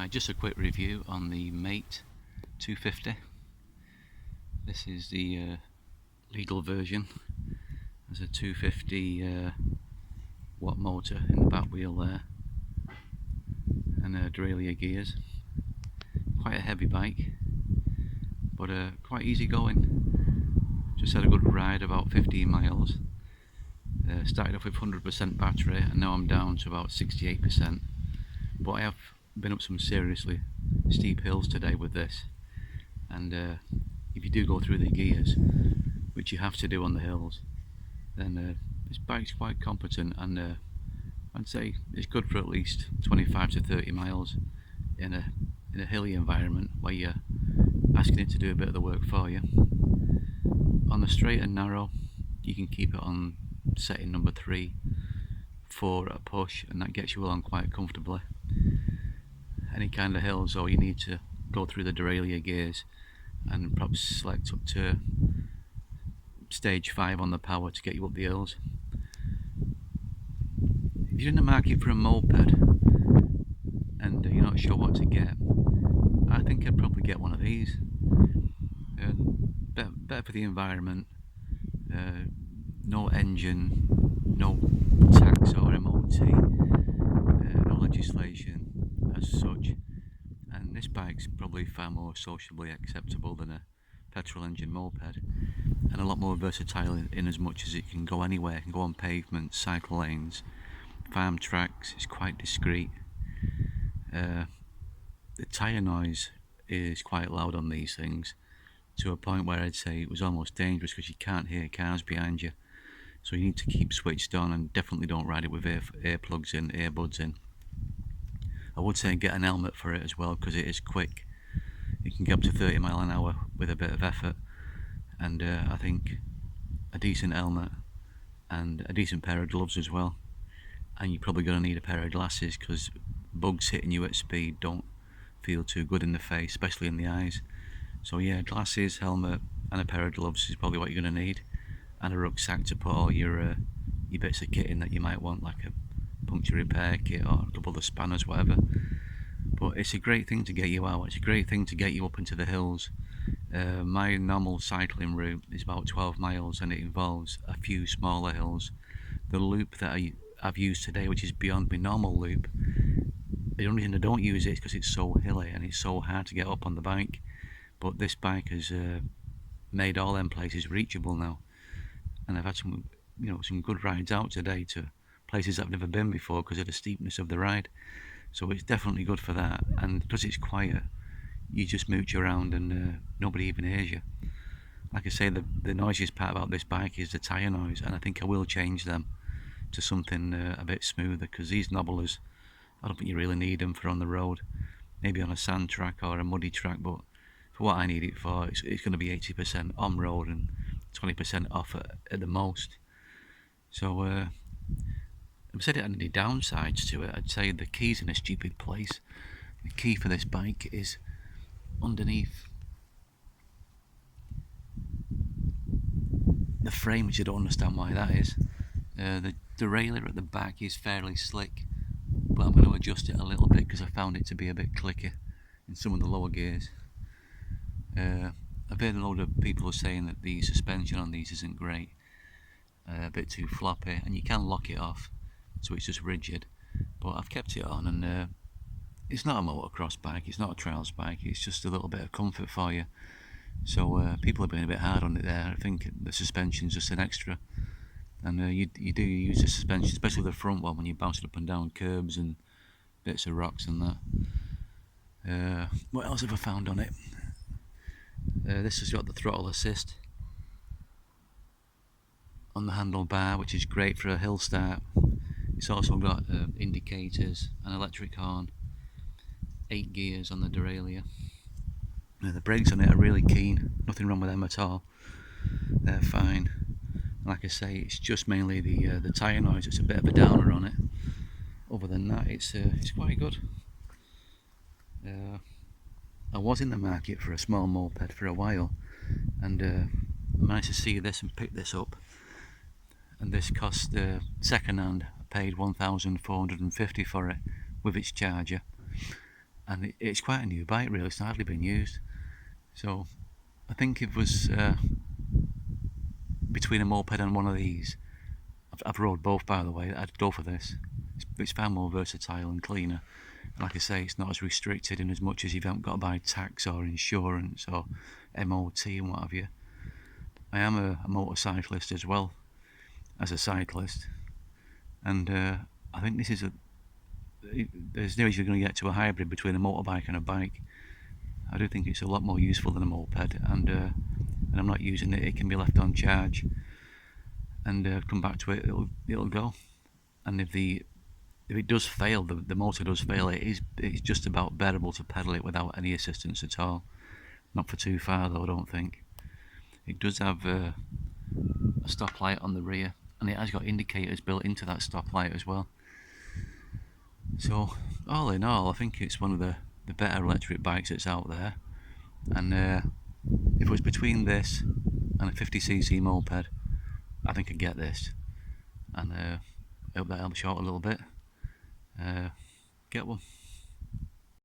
Just a quick review on the Mate 250. This is the legal version. There's a 250 watt motor in the back wheel there, and derailleur gears. Quite a heavy bike, but quite easy going. Just had a good ride, about 15 miles. Started off with 100% battery, and now I'm down to about 68%. But I have been up some seriously steep hills today with this, and if you do go through the gears, which you have to do on the hills, then this bike's quite competent, and I'd say it's good for at least 25 to 30 miles in a hilly environment where you're asking it to do a bit of the work for you. On the straight and narrow, you can keep it on setting number 3, 4 at a push, and that gets you along quite comfortably. Any kind of hills, or you need to go through the derailleur gears and perhaps select up to stage 5 on the power to get you up the hills. If you're in the market for a moped and you're not sure what to get, I think I'd probably get one of these. Better for the environment, no engine, no tax or MOT, no legislation as such, and this bike's probably far more sociably acceptable than a petrol engine moped, and a lot more versatile in as much as it can go anywhere. It can go on pavement, cycle lanes, farm tracks. It's quite discreet. The tyre noise is quite loud on these things, to a point where I'd say it was almost dangerous because you can't hear cars behind you. So you need to keep switched on, and definitely don't ride it with earplugs in, earbuds in. I would say get an helmet for it as well, because it is quick. It can get up to 30 miles an hour with a bit of effort, and I think a decent helmet and a decent pair of gloves as well. And you're probably going to need a pair of glasses, because bugs hitting you at speed don't feel too good in the face, especially in the eyes. So yeah, glasses, helmet and a pair of gloves is probably what you're going to need, and a rucksack to put all your bits of kit in that you might want, like a puncture repair kit or a couple of spanners, whatever. But it's a great thing to get you out. It's a great thing to get you up into the hills. My normal cycling route is about 12 miles, and it involves a few smaller hills. The loop that I've used today, which is beyond my normal loop, the only reason I don't use it is because it's so hilly and it's so hard to get up on the bike. But this bike has made all them places reachable now, and I've had some good rides out today to places I've never been before because of the steepness of the ride. So it's definitely good for that, and because it's quiet, you just mooch around and nobody even hears you. Like I say, the noisiest part about this bike is the tyre noise, and I think I will change them to something a bit smoother, because these nobblers, I don't think you really need them for on the road. Maybe on a sand track or a muddy track, but for what I need it for, it's going to be 80% on road and 20% off at the most. So I've said it had any downsides to it. I'd say the key's in a stupid place. The key for this bike is underneath the frame, which I don't understand why that is. The derailleur at the back is fairly slick, but I'm going to adjust it a little bit because I found it to be a bit clicky in some of the lower gears. I've heard a load of people are saying that the suspension on these isn't great, a bit too floppy, and you can lock it off so it's just rigid. But I've kept it on, and it's not a motocross bike, it's not a trials bike, it's just a little bit of comfort for you. So people have been a bit hard on it there. I think the suspension's just an extra, and you do use the suspension, especially the front one, when you bounce it up and down curbs and bits of rocks and that. What else have I found on it? This has got the throttle assist on the handlebar, which is great for a hill start. It's also got indicators, an electric horn, 8 gears on the derailleur. The brakes on it are really keen, nothing wrong with them at all. They're fine. Like I say, it's just mainly the tyre noise that's a bit of a downer on it. Other than that, it's quite good. I was in the market for a small moped for a while, and I managed to see this and pick this up. And this cost second hand. I paid $1,450 for it with its charger. and it's quite a new bike really, it's hardly been used. So I think if it was between a moped and one of these, I've rode both by the way, I'd go for this. It's far more versatile and cleaner. And like I say, it's not as restricted in as much as you haven't got to buy tax or insurance or MOT and what have you. I am a motorcyclist as well as a cyclist, and I think this is as near as you're going to get to a hybrid between a motorbike and a bike. I do think it's a lot more useful than a moped, and I'm not using it. It can be left on charge, and come back to it. It'll go. And if it does fail, the motor does fail. It's just about bearable to pedal it without any assistance at all. Not for too far though, I don't think. It does have a stoplight on the rear, and it has got indicators built into that stoplight as well. So all in all, I think it's one of the better electric bikes that's out there. And if it was between this and a 50cc moped, I think I'd get this. And I hope that helps you out a little bit. Get one.